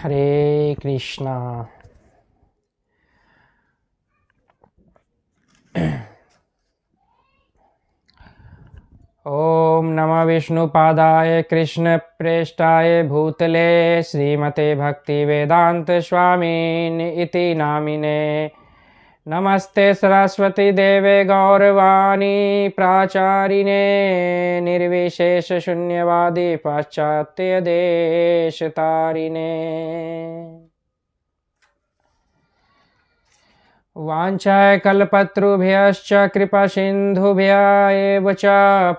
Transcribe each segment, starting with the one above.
हरे कृष्णा। ओम नमः विष्णुपादाय कृष्ण प्रेष्ठाय भूतले श्रीमते भक्ति वेदांत स्वामिन् इति नामिने। नमस्ते सरस्वती देवे गौरवाणी प्राचारिणे निर्विशेष शून्यवादी पाश्चात्य देश तारिणे। वाञ्छाय कल्पतरुभ्यश्च कृपा सिन्धुभ्य एव च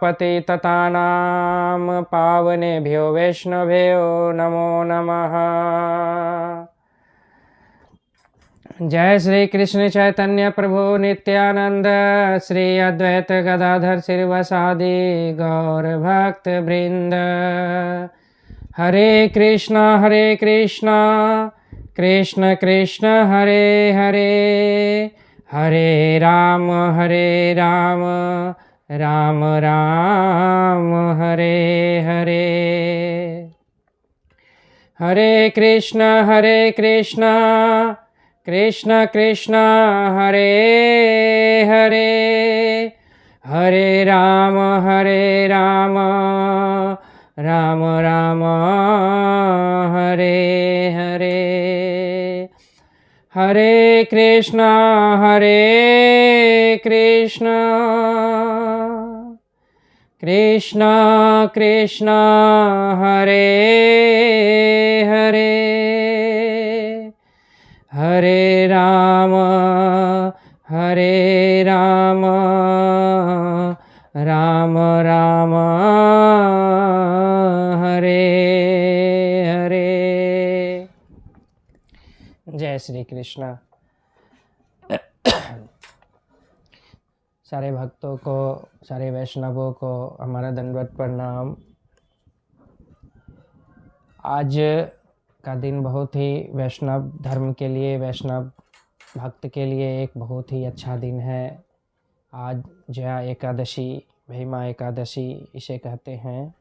पतिततानां पावनेभ्यो वैष्णवेभ्यो नमो नमः। जय श्री कृष्ण चैतन्य प्रभु नित्यानंद श्री अद्वैत गदाधर श्रीवासादि गौर भक्त वृंद। हरे कृष्णा कृष्ण कृष्ण हरे हरे, हरे राम राम राम हरे हरे। हरे कृष्ण कृष्ण कृष्ण हरे हरे, हरे राम राम राम हरे हरे। हरे कृष्ण कृष्ण कृष्ण हरे हरे, हरे राम राम राम हरे हरे। जय श्री कृष्ण। सारे भक्तों को, सारे वैष्णवों को हमारा दंडवत प्रणाम। आज का दिन बहुत ही वैष्णव धर्म के लिए, वैष्णव भक्त के लिए एक बहुत ही अच्छा दिन है। आज जया एकादशी, भीमा एकादशी इसे कहते हैं।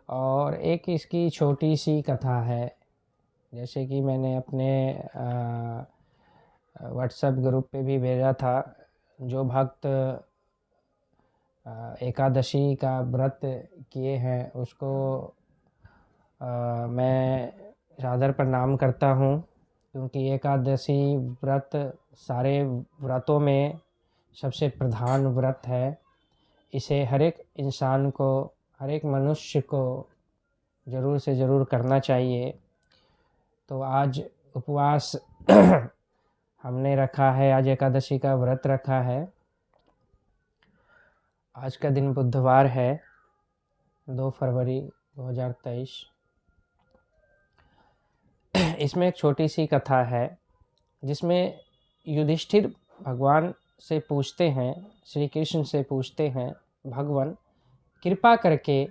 और एक इसकी छोटी सी कथा है। जैसे कि मैंने अपने व्हाट्सएप ग्रुप पे भी भेजा था। जो भक्त एकादशी का व्रत किए हैं उसको मैं सादर प्रणाम करता हूँ, क्योंकि एकादशी व्रत सारे व्रतों में सबसे प्रधान व्रत है। इसे हर एक इंसान को, हर एक मनुष्य को ज़रूर से ज़रूर करना चाहिए। तो आज उपवास हमने रखा है, आज एकादशी का व्रत रखा है। आज का दिन बुधवार है, 2 फरवरी 2023। इसमें एक छोटी सी कथा है जिसमें युधिष्ठिर भगवान से पूछते हैं, श्री कृष्ण से पूछते हैं, भगवान कृपा करके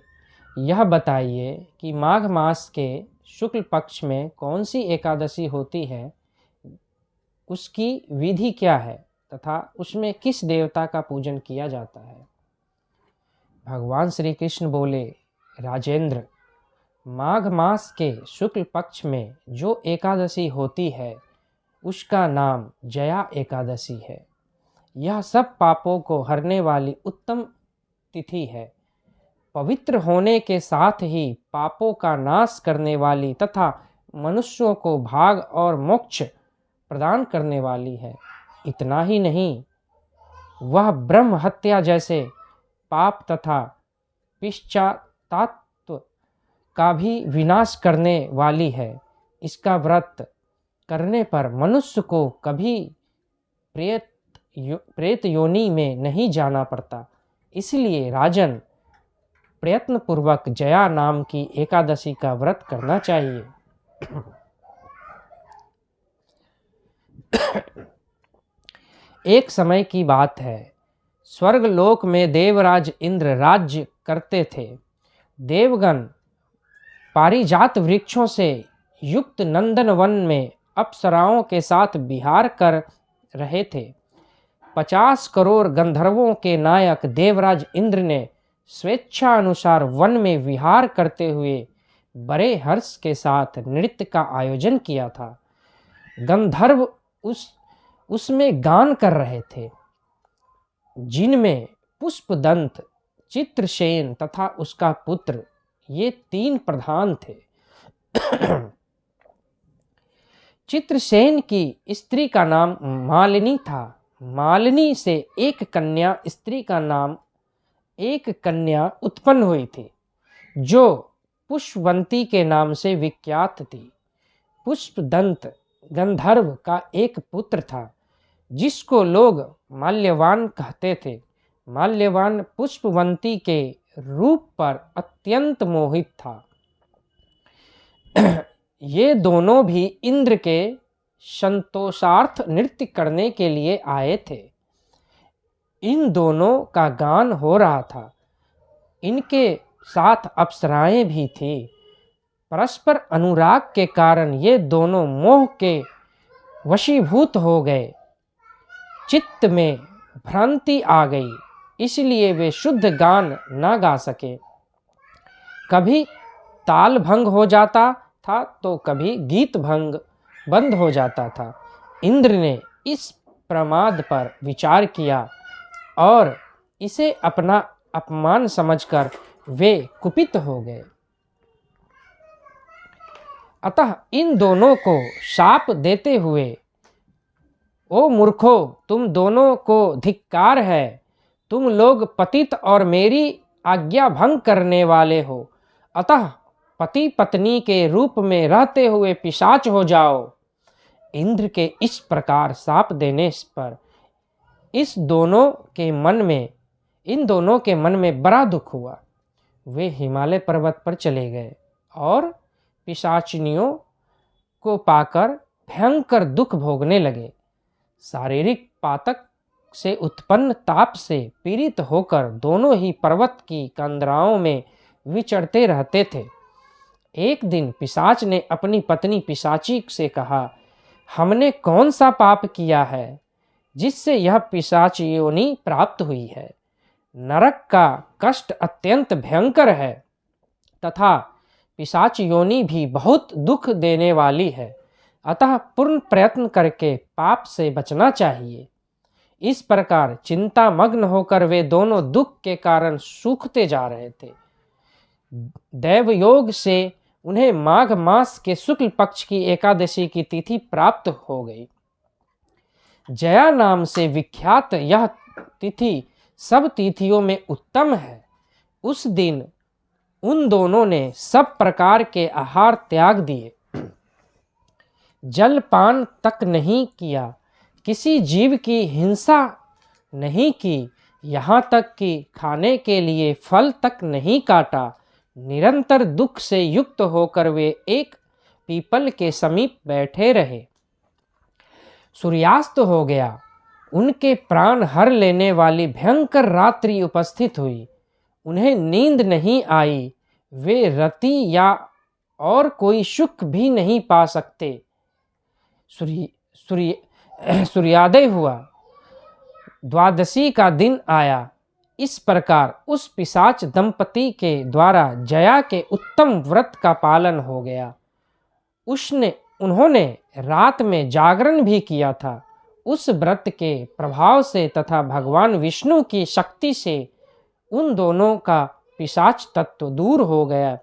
यह बताइए कि माघ मास के शुक्ल पक्ष में कौन सी एकादशी होती है, उसकी विधि क्या है तथा उसमें किस देवता का पूजन किया जाता है। भगवान श्री कृष्ण बोले, राजेंद्र, माघ मास के शुक्ल पक्ष में जो एकादशी होती है उसका नाम जया एकादशी है। यह सब पापों को हरने वाली उत्तम तिथि है। पवित्र होने के साथ ही पापों का नाश करने वाली तथा मनुष्यों को भाग और मोक्ष प्रदान करने वाली है। इतना ही नहीं, वह ब्रह्म हत्या जैसे पाप तथा पिशाचात्व का भी विनाश करने वाली है। इसका व्रत करने पर मनुष्य को कभी प्रेत योनि में नहीं जाना पड़ता। इसलिए राजन, प्रयत्न पूर्वक जया नाम की एकादशी का व्रत करना चाहिए। एक समय की बात है, स्वर्ग लोक में देवराज इंद्र राज्य करते थे। देवगण पारिजात वृक्षों से युक्त नंदन वन में अप्सराओं के साथ विहार कर रहे थे। 50 करोड़ गंधर्वों के नायक देवराज इंद्र ने स्वेच्छा अनुसार वन में विहार करते हुए बड़े हर्ष के साथ नृत्य का आयोजन किया था। गंधर्व उसमें गान कर रहे थे, जिनमें पुष्पदंत, चित्रसेन तथा उसका पुत्र, ये 3 प्रधान थे। चित्रसेन की स्त्री का नाम मालिनी था। मालिनी से एक कन्या उत्पन्न हुई थी, जो पुष्पवंती के नाम से विख्यात थी। पुष्पदंत गंधर्व का एक पुत्र था, जिसको लोग माल्यवान कहते थे। माल्यवान पुष्पवंती के रूप पर अत्यंत मोहित था। ये दोनों भी इंद्र के संतोषार्थ नृत्य करने के लिए आए थे। इन दोनों का गान हो रहा था। इनके साथ अप्सराएं भी थी। परस्पर अनुराग के कारण ये दोनों मोह के वशीभूत हो गए। चित्त में भ्रांति आ गई, इसलिए वे शुद्ध गान न गा सके। कभी ताल भंग हो जाता था तो कभी गीत भंग बंद हो जाता था। इंद्र ने इस प्रमाद पर विचार किया और इसे अपना अपमान समझकर वे कुपित हो गए। अतः इन दोनों को शाप देते हुए, ओ मूर्खों, तुम दोनों को धिक्कार है। तुम लोग पतित और मेरी आज्ञा भंग करने वाले हो। अतः पति पत्नी के रूप में रहते हुए पिशाच हो जाओ। इंद्र के इस प्रकार शाप देने पर इन दोनों के मन में बड़ा दुख हुआ। वे हिमालय पर्वत पर चले गए और पिशाचिनियों को पाकर भयंकर दुख भोगने लगे। शारीरिक पातक से उत्पन्न ताप से पीड़ित होकर दोनों ही पर्वत की कंदराओं में विचरते रहते थे। एक दिन पिशाच ने अपनी पत्नी पिशाची से कहा, हमने कौन सा पाप किया है जिससे यह पिशाच योनि प्राप्त हुई है? नरक का कष्ट अत्यंत भयंकर है तथा पिशाच योनि भी बहुत दुख देने वाली है। अतः पूर्ण प्रयत्न करके पाप से बचना चाहिए। इस प्रकार चिंतामग्न होकर वे दोनों दुख के कारण सूखते जा रहे थे। दैवयोग से उन्हें माघ मास के शुक्ल पक्ष की एकादशी की तिथि प्राप्त हो गई। जया नाम से विख्यात यह तिथि सब तिथियों में उत्तम है। उस दिन उन दोनों ने सब प्रकार के आहार त्याग दिए, जलपान तक नहीं किया, किसी जीव की हिंसा नहीं की, यहाँ तक कि खाने के लिए फल तक नहीं काटा। निरंतर दुख से युक्त होकर वे एक पीपल के समीप बैठे रहे। सूर्यास्त हो गया। उनके प्राण हर लेने वाली भयंकर रात्रि उपस्थित हुई। उन्हें नींद नहीं आई। वे रति या और कोई सुख भी नहीं पा सकते। सूर्योदय हुआ। द्वादशी का दिन आया। इस प्रकार उस पिशाच दंपति के द्वारा जया के उत्तम व्रत का पालन हो गया। उन्होंने रात में जागरण भी किया था। उस व्रत के प्रभाव से तथा भगवान विष्णु की शक्ति से उन दोनों का पिशाच तत्व दूर हो गया।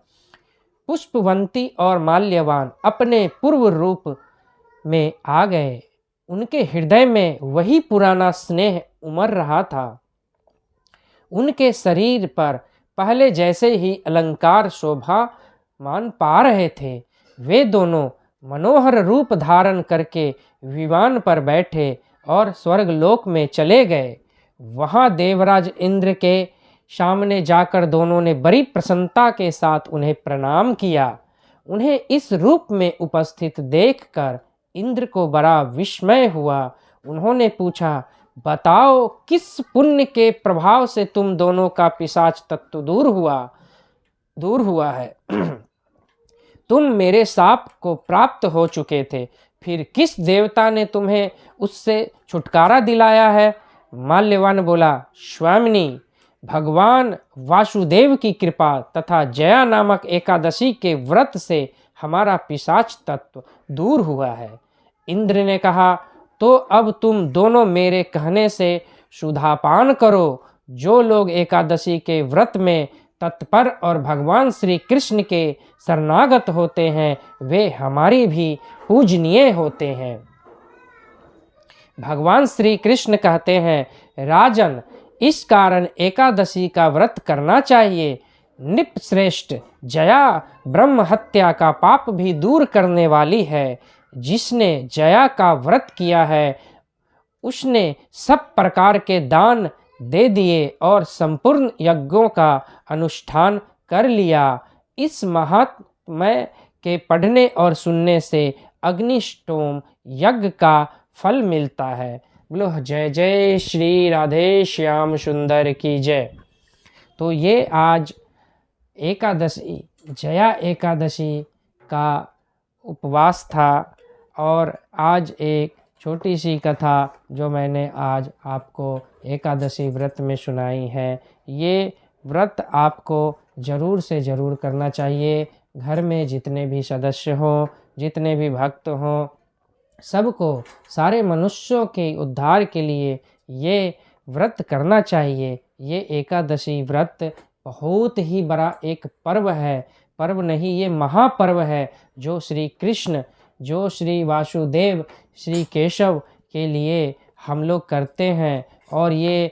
पुष्पवंती और माल्यवान अपने पूर्व रूप में आ गए। उनके हृदय में वही पुराना स्नेह उमड़ रहा था। उनके शरीर पर पहले जैसे ही अलंकार शोभा मान पा रहे थे। वे दोनों मनोहर रूप धारण करके विमान पर बैठे और स्वर्गलोक में चले गए। वहाँ देवराज इंद्र के सामने जाकर दोनों ने बड़ी प्रसन्नता के साथ उन्हें प्रणाम किया। उन्हें इस रूप में उपस्थित देखकर इंद्र को बड़ा विस्मय हुआ। उन्होंने पूछा, बताओ किस पुण्य के प्रभाव से तुम दोनों का पिशाच तत्व दूर हुआ है? तुम मेरे शाप को प्राप्त हो चुके थे, फिर किस देवता ने तुम्हें उससे छुटकारा दिलाया है? माल्यवान बोला, स्वामिनी, भगवान वासुदेव की कृपा तथा जया नामक एकादशी के व्रत से हमारा पिशाच तत्व दूर हुआ है। इंद्र ने कहा, तो अब तुम दोनों मेरे कहने से सुधापान करो। जो लोग एकादशी के व्रत में तत्पर और भगवान श्री कृष्ण के शरणागत होते हैं वे हमारी भी पूजनीय होते हैं। भगवान श्री कृष्ण कहते हैं, राजन, इस कारण एकादशी का व्रत करना चाहिए। निपश्रेष्ठ जया ब्रह्म हत्या का पाप भी दूर करने वाली है। जिसने जया का व्रत किया है उसने सब प्रकार के दान दे दिए और संपूर्ण यज्ञों का अनुष्ठान कर लिया। इस महात्म्य के पढ़ने और सुनने से अग्निष्टोम यज्ञ का फल मिलता है। बोलो जय जय श्री राधे श्याम सुंदर की जय। तो ये आज एकादशी, जया एकादशी का उपवास था और आज एक छोटी सी कथा जो मैंने आज आपको एकादशी व्रत में सुनाई है। ये व्रत आपको ज़रूर से ज़रूर करना चाहिए। घर में जितने भी सदस्य हों, जितने भी भक्त हों, सबको, सारे मनुष्यों के उद्धार के लिए ये व्रत करना चाहिए। ये एकादशी व्रत बहुत ही बड़ा एक पर्व है, पर्व नहीं ये महापर्व है, जो श्री कृष्ण, जो श्री वासुदेव, श्री केशव के लिए हम लोग करते हैं। और ये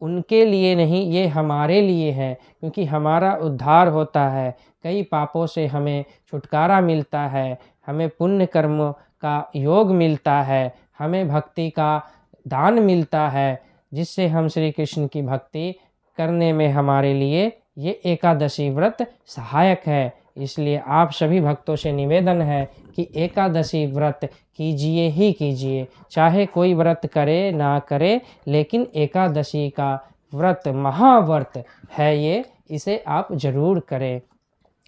उनके लिए नहीं, ये हमारे लिए है, क्योंकि हमारा उद्धार होता है, कई पापों से हमें छुटकारा मिलता है, हमें पुण्य कर्म का योग मिलता है, हमें भक्ति का दान मिलता है, जिससे हम श्री कृष्ण की भक्ति करने में हमारे लिए ये एकादशी व्रत सहायक है। इसलिए आप सभी भक्तों से निवेदन है कि एकादशी व्रत कीजिए ही कीजिए, चाहे कोई व्रत करे ना करे, लेकिन एकादशी का व्रत महाव्रत है ये, इसे आप जरूर करें।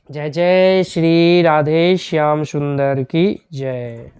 जय जय श्री राधे श्याम सुंदर की जय।